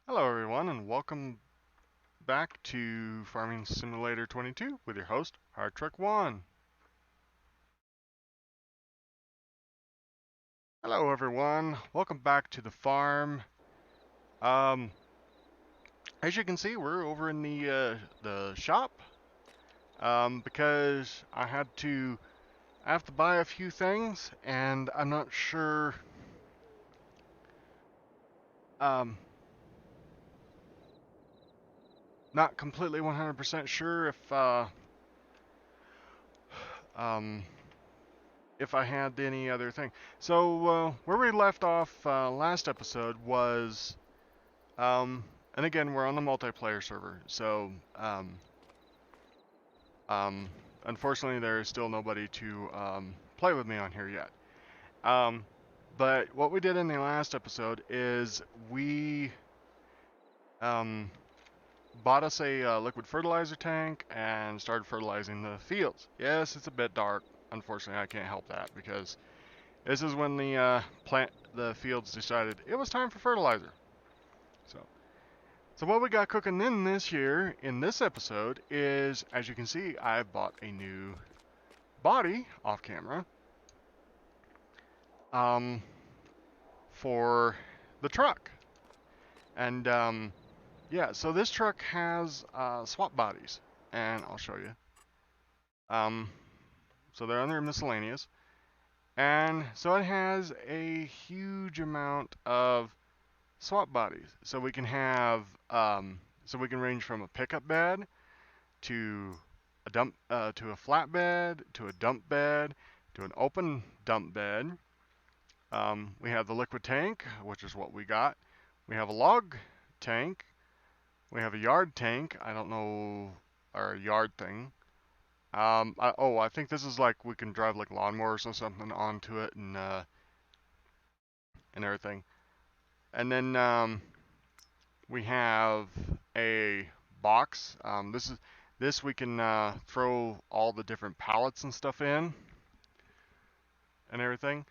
Hello everyone and welcome back to Farming Simulator 22 with your host, Hard Truck One. Hello everyone, welcome back to the farm. Um, as you can see, we're over in the shop because I have to buy a few things and I'm not sure um, not completely 100% sure um, if I had any other thing. So where we left off last episode was, and again we're on the multiplayer server. So um, unfortunately there is still nobody to play with me on here yet. Um, but what we did in the last episode is we um, bought us a liquid fertilizer tank and started fertilizing the fields. Yes, it's a bit dark. Unfortunately, I can't help that because this is when the fields decided it was time for fertilizer. So, so what we got cooking in this year in this episode is, as you can see, I bought a new body off camera, um, for the truck, and yeah. So this truck has swap bodies, and I'll show you. Um, so they're under miscellaneous, and so it has a huge amount of swap bodies. So we can have, so we can range from a pickup bed to to a flatbed, to a dump bed, to an open dump bed. We have the liquid tank, which is what we got. We have a log tank. We have a yard tank. I don't know, or a yard thing. I think this is like we can drive like lawnmowers or something onto it and everything. And then we have a box. This we can throw all the different pallets and stuff in and everything.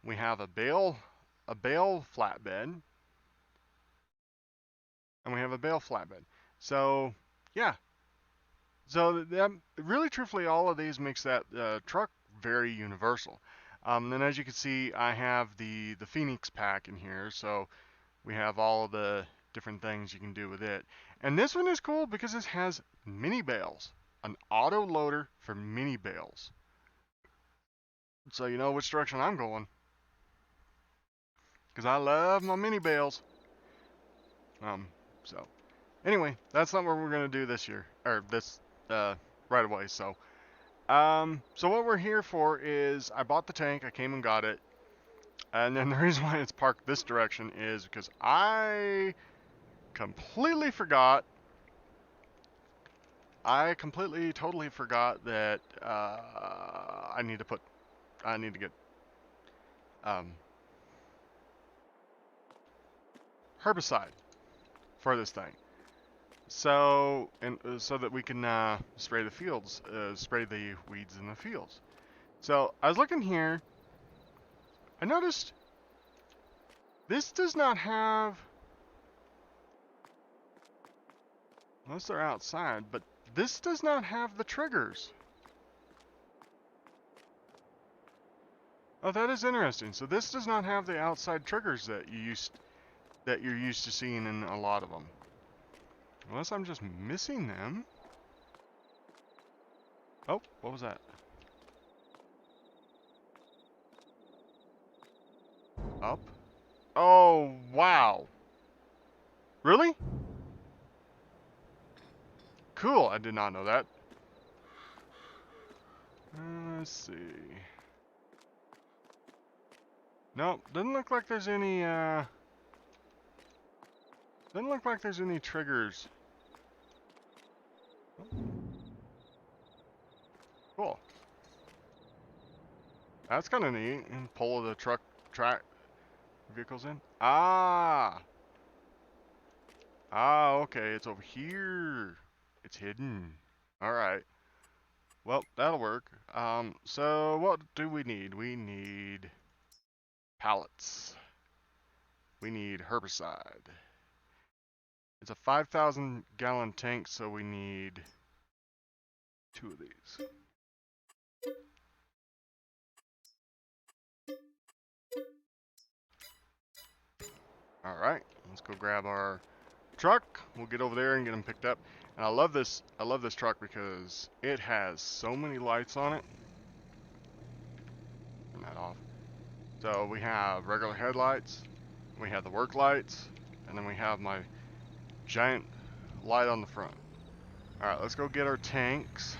We have a bale flatbed, and we have a bale flatbed. So yeah, so really truthfully, all of these makes that truck very universal. Then as you can see, I have the Phoenix pack in here, so we have all of the different things you can do with it. And this one is cool because it has mini bales, an auto loader for mini bales. So you know which direction I'm going, because I love my mini bales. Um, so anyway, that's not what we're gonna do this year or this uh, right away. So what we're here for is I bought the tank, I came and got it, and then the reason why it's parked this direction is because I completely forgot. I completely, totally forgot that I need to get um, herbicide for this thing. So that we can spray the fields, spray the weeds in the fields. So I was looking here. I noticed this does not have, unless they're outside, but this does not have the triggers. Oh, that is interesting. So this does not have the outside triggers that you're used to seeing in a lot of them. Unless I'm just missing them. Oh, what was that? Up? Oh, wow. Really? Cool, I did not know that. Let's see. Nope, doesn't look like there's any triggers. Cool. That's kind of neat. And pull the track vehicles in. Okay, it's over here. It's hidden. All right. Well, that'll work. So what do we need? We need pallets. We need herbicide. It's a 5,000 gallon tank, so we need 2 of these. All right, let's go grab our truck. We'll get over there and get them picked up. And I love this truck because it has so many lights on it. Turn that off. So we have regular headlights, we have the work lights, and then we have my giant light on the front. All right, let's go get our tanks.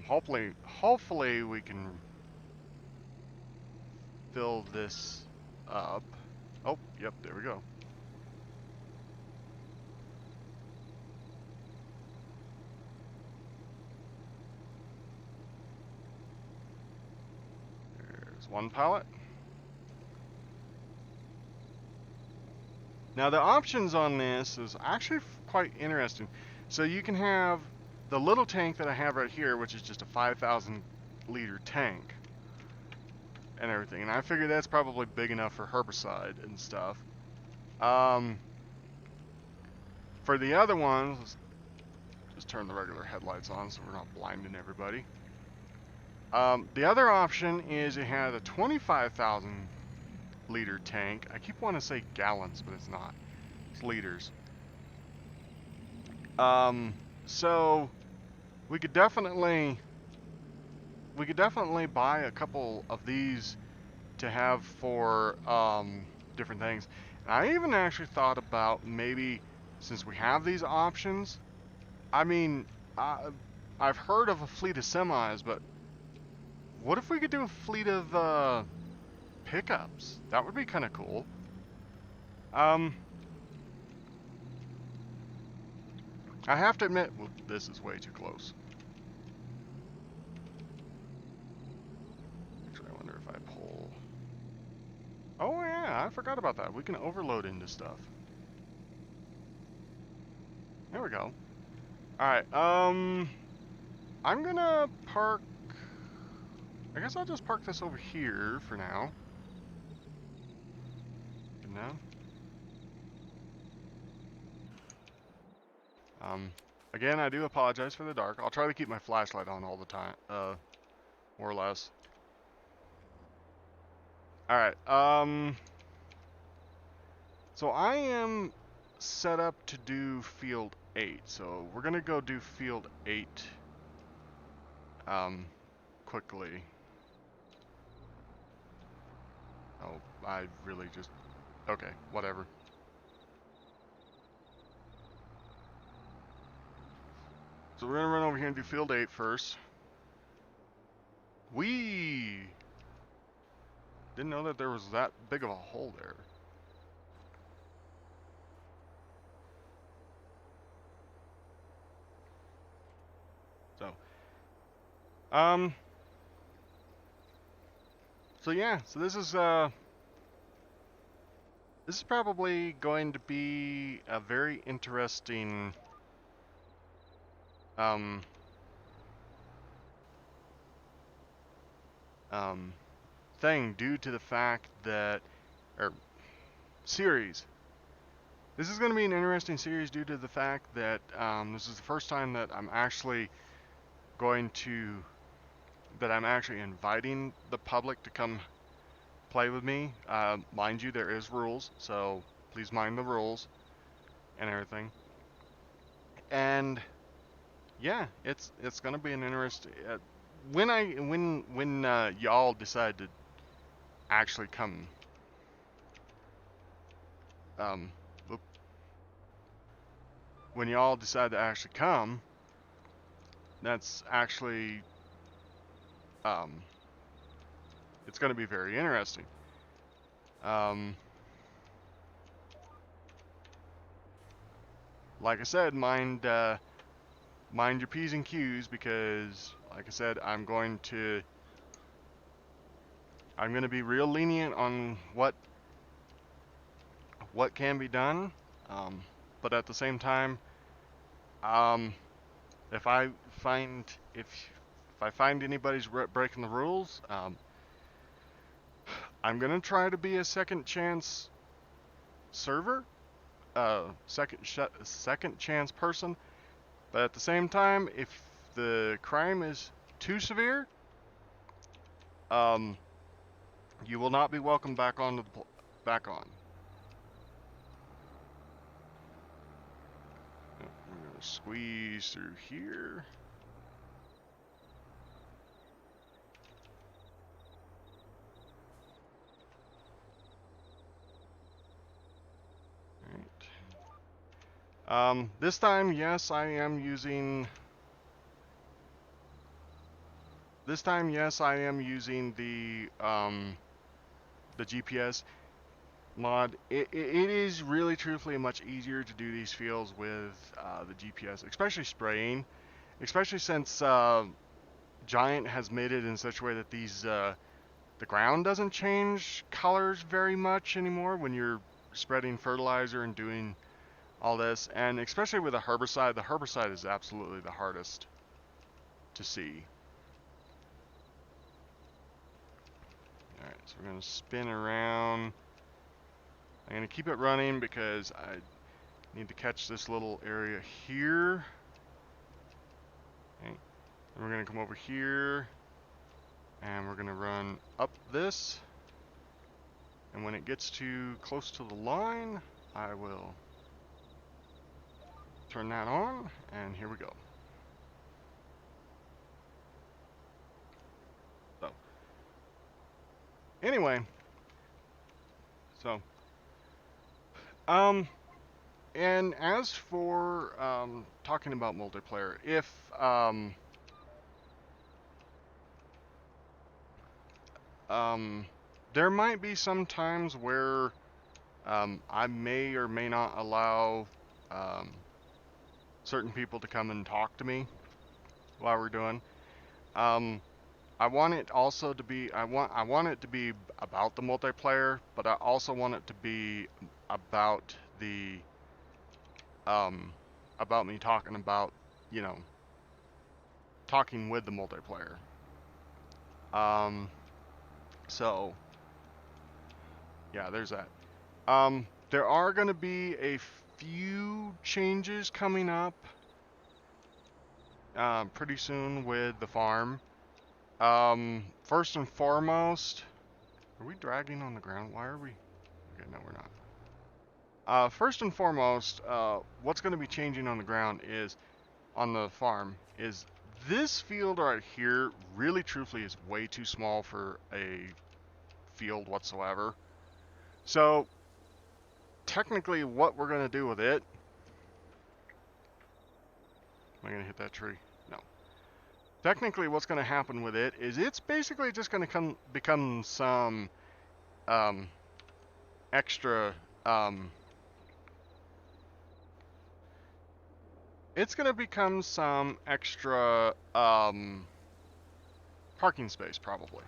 Hopefully we can fill this up. Oh, yep, there we go. There's one pallet. Now the options on this is actually quite interesting. So you can have the little tank that I have right here, which is just a 5,000 liter tank and everything. And I figure that's probably big enough for herbicide and stuff. For the other ones, let's just turn the regular headlights on so we're not blinding everybody. The other option is it has a 25,000 liter tank. I keep wanting to say gallons, but it's not. It's liters. So we could definitely buy a couple of these to have for different things. And I even actually thought about maybe, since we have these options, I mean, I've heard of a fleet of semis, but what if we could do a fleet of pickups? That would be kind of cool. I have to admit, well, this is way too close. Actually, I wonder if I pull... Oh yeah, I forgot about that. We can overload into stuff. There we go. Alright, I'm gonna park... I guess I'll just park this over here for now. Good now. Again, I do apologize for the dark. I'll try to keep my flashlight on all the time, more or less. Alright, so I am set up to do field 8, so we're gonna go do field 8, quickly. Oh, I really just, okay, whatever. So we're gonna run over here and do field 8 first. Whee! Didn't know that there was that big of a hole there. So yeah, so this is probably going to be a very interesting thing due to the fact that, or series. This is going to be an interesting series due to the fact that this is the first time that I'm actually inviting the public to come play with me. Mind you, there is rules, so please mind the rules and everything. And yeah, it's going to be an interesting. When y'all decide to actually come. When y'all decide to actually come, that's actually it's going to be very interesting. Like I said, mind your P's and Q's, because like I said, I'm going to be real lenient on what can be done, but at the same time, if I find anybody's breaking the rules, I'm gonna try to be a second chance server. second chance person. But at the same time, if the crime is too severe, you will not be welcomed back on. Back on. I'm gonna squeeze through here. This time, yes, I am using. This time, yes, I am using the GPS mod. It is really, truthfully, much easier to do these fields with the GPS, especially spraying, especially since Giant has made it in such a way that these the ground doesn't change colors very much anymore when you're spreading fertilizer and doing all this, and especially with a herbicide, the herbicide is absolutely the hardest to see. Alright, so we're going to spin around. I'm going to keep it running because I need to catch this little area here. Okay. Then we're going to come over here, and we're going to run up this. And when it gets too close to the line, I will turn that on, and here we go. So, anyway, so, and as for talking about multiplayer, if there might be some times where I may or may not allow certain people to come and talk to me while we're doing. I want it also to be I want it to be about the multiplayer, but I also want it to be about the about me talking about, you know, talking with the multiplayer. So yeah, there's that. There are going to be a few changes coming up pretty soon with the farm. First and foremost, are we dragging on the ground? Why are we? Okay, no, we're not. First and foremost, what's going to be changing on the ground is, on the farm, is this field right here, really truthfully, is way too small for a field whatsoever. So, technically, what we're going to do with it... Am I going to hit that tree? No. Technically, what's going to happen with it is it's basically just going to become some extra... it's going to become some extra parking space, probably.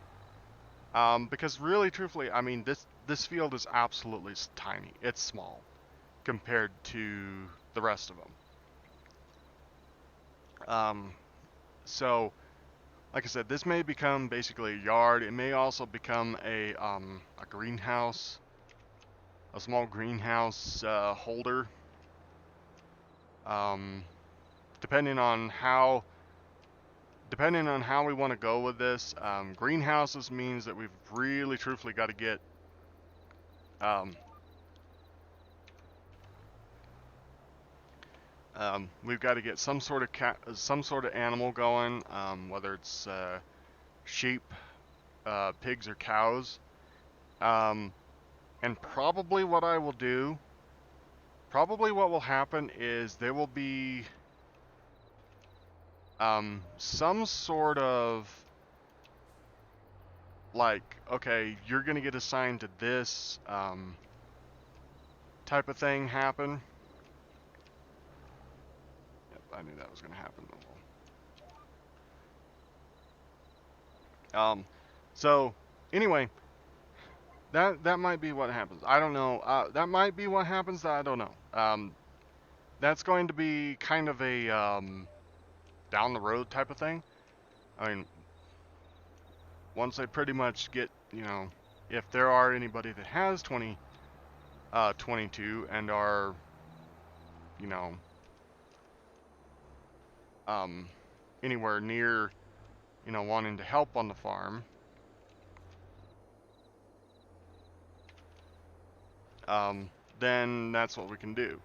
Because really, truthfully, I mean, this field is absolutely tiny. It's small compared to the rest of them. So, like I said, this may become basically a yard. It may also become a greenhouse, a small greenhouse holder. Depending on how we want to go with this, greenhouses means that we've really, truthfully, got to get we've got to get some sort of animal going, whether it's sheep, pigs, or cows. And probably what I will do, probably what will happen is there will be some sort of, like, okay, you're going to get assigned to this type of thing happen. Yep, I knew that was going to happen. So, anyway, that might be what happens. I don't know. That might be what happens. I don't know. That's going to be kind of a down the road type of thing. I mean, once I pretty much get, you know, if there are anybody that has 22 and are you know, anywhere near, you know, wanting to help on the farm, then that's what we can do.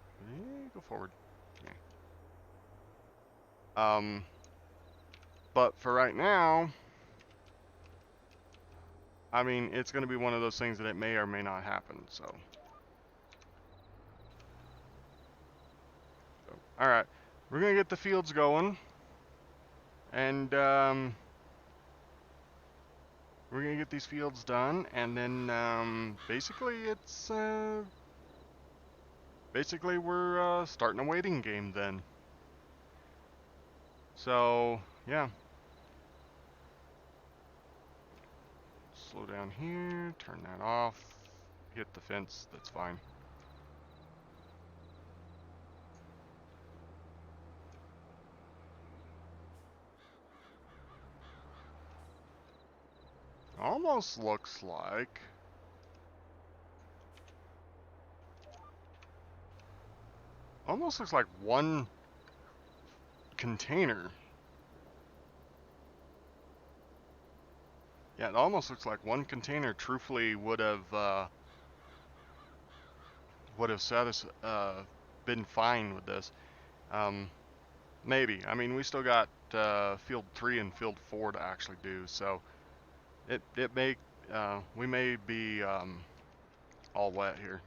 Go forward. Okay. But for right now, I mean, it's going to be one of those things that it may or may not happen, so. Alright, we're going to get the fields going, and we're going to get these fields done, and then basically it's, basically we're starting a waiting game then. So, yeah. Slow down here, turn that off, hit the fence, that's fine. Almost looks like one container. Yeah, it almost looks like one container truthfully would have been fine with this. Maybe. I mean, we still got field 3 and field 4 to actually do, so it may we may be all wet here,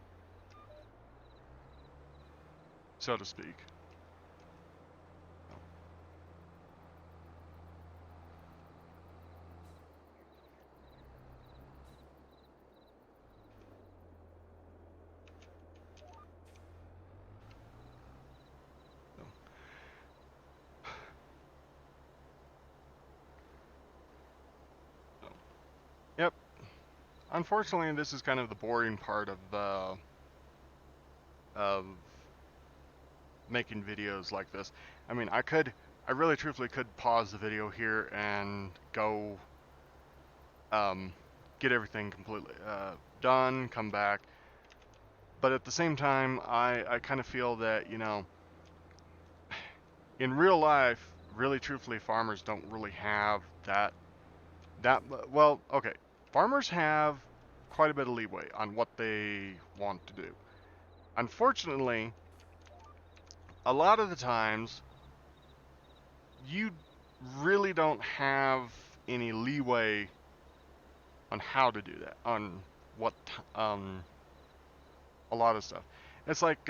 so to speak. Yep. Unfortunately, this is kind of the boring part of making videos like this. I mean, I really truthfully could pause the video here and go get everything completely done, come back. But at the same time, I kind of feel that, you know, in real life, really truthfully, farmers don't really have well, okay. Farmers have quite a bit of leeway on what they want to do. Unfortunately, a lot of the times, you really don't have any leeway on how to do that, on what, a lot of stuff. It's like,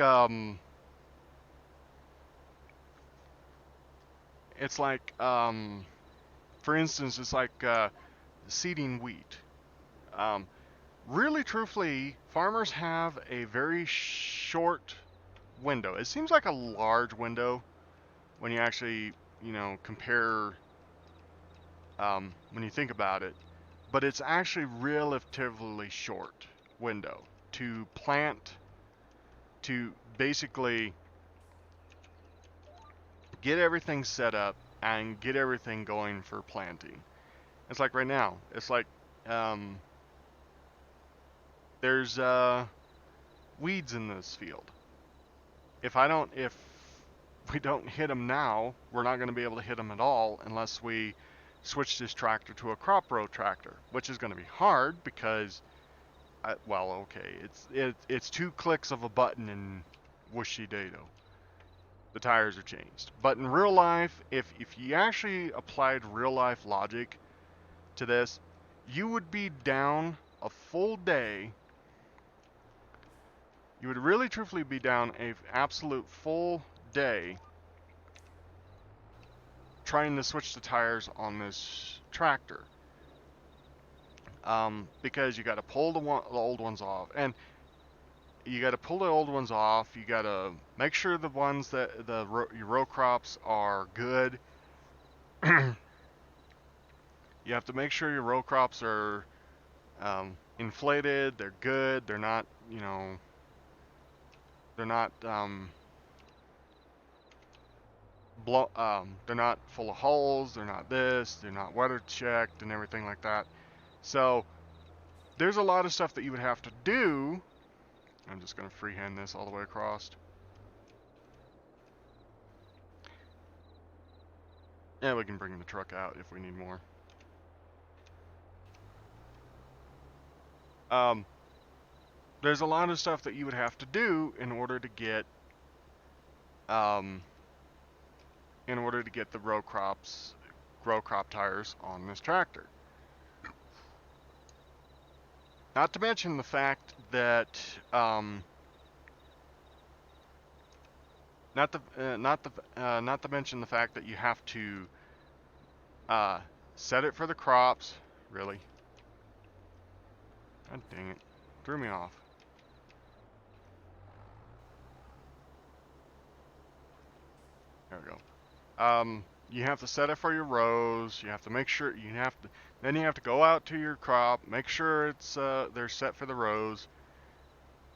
for instance, it's like seeding wheat. Really, truthfully, farmers have a very short window. It seems like a large window when you actually, you know, compare, when you think about it. But it's actually relatively short window to plant, to basically get everything set up and get everything going for planting. It's like right now, it's like there's weeds in this field. If we don't hit them now, we're not going to be able to hit them at all unless we switch this tractor to a crop row tractor, which is going to be hard because, well, okay, it's 2 clicks of a button and whooshy dado, the tires are changed. But in real life, if you actually applied real life logic to this, you would be down a full day. You would really truthfully be down a absolute full day trying to switch the tires on this tractor, because you got to pull the old ones off, and you got to pull the old ones off. You got to make sure the ones that your row crops are good. You have to make sure your row crops are inflated. They're good. They're not, you know, they're not they're not full of holes. They're not this. They're not weather checked and everything like that. So there's a lot of stuff that you would have to do. I'm just going to freehand this all the way across. Yeah, we can bring the truck out if we need more. There's a lot of stuff that you would have to do in order to get the row crop tires on this tractor. Not to mention the fact that not to mention the fact that you have to set it for the crops. Really? God dang it. Threw me off. There we go. You have to set it for your rows. You have to make sure then you have to go out to your crop, make sure it's they're set for the rows,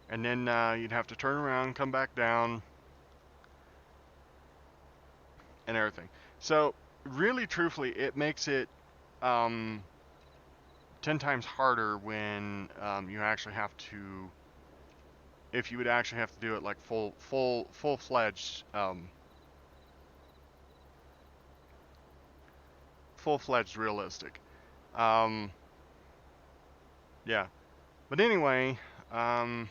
and then you'd have to turn around, come back down, and everything. So really, truthfully, it makes it 10 times harder when you actually have to, if you would actually have to do it like full-fledged realistic. Yeah. But anyway, yeah,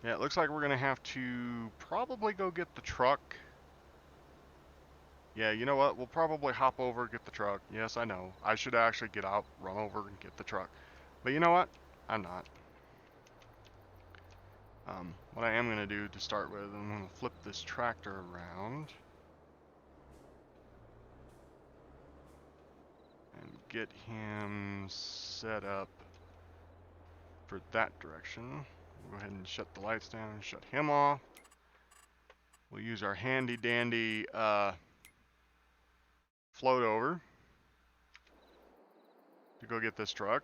it looks like we're gonna have to probably go get the truck. Yeah, you know what? We'll probably hop over, get the truck. Yes, I know. I should actually get out, run over, and get the truck. But you know what? I'm not. What I am gonna do to start with, I'm gonna flip this tractor around and get him set up for that direction. We'll go ahead and shut the lights down and shut him off. We'll use our handy dandy float over to go get this truck.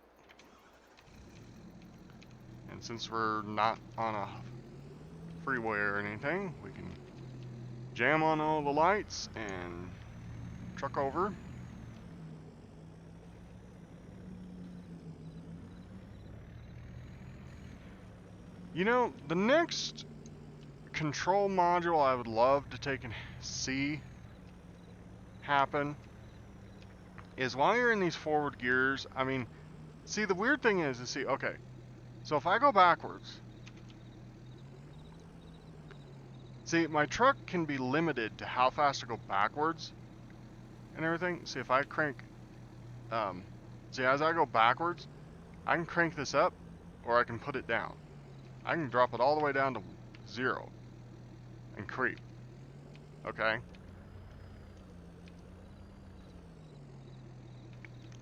And since we're not on a freeway or anything, we can jam on all the lights and truck over. You know, the next control module I would love to take and see happen is while you're in these forward gears, I mean, see, the weird thing is, see, okay, so if I go backwards, see, my truck can be limited to how fast I go backwards and everything. See, if I crank, see, as I go backwards, I can crank this up or I can put it down. I can drop it all the way down to 0 and creep, okay?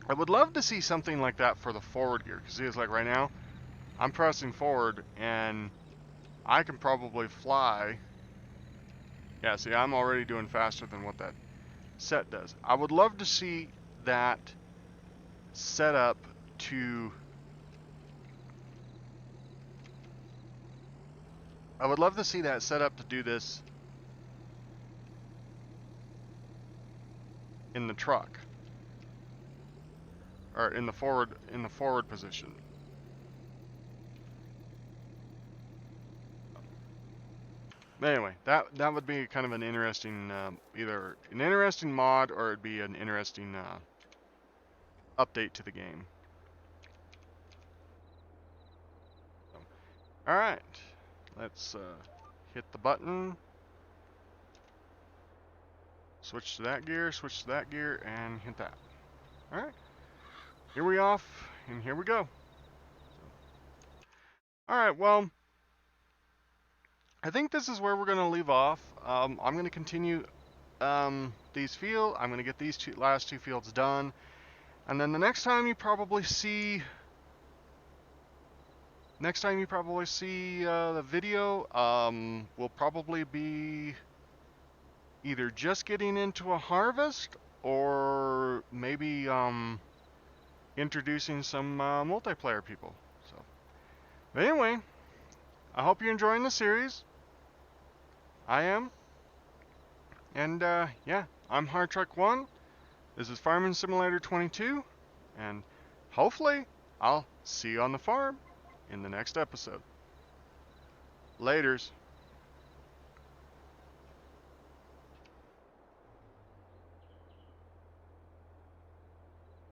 I would love to see something like that for the forward gear, because see, it's like right now, I'm pressing forward, and I can probably fly. Yeah, see, I'm already doing faster than what that set does. I would love to see that set up to... I would love to see that set up to do this in the truck. Or in the forward position. Anyway, that would be kind of an interesting, either an interesting mod or it'd be an interesting update to the game. So, all right, let's hit the button, switch to that gear, and hit that. All right, here we off, and here we go. All right, well, I think this is where we're going to leave off. I'm going to continue these fields. I'm going to get these last two fields done. And then the next time you probably see the video, will probably be either just getting into a harvest or maybe introducing some multiplayer people. So, but anyway, I hope you're enjoying the series. I am. And yeah, I'm Hard Truck 1. This is Farming Simulator 22. And hopefully, I'll see you on the farm in the next episode. Laters.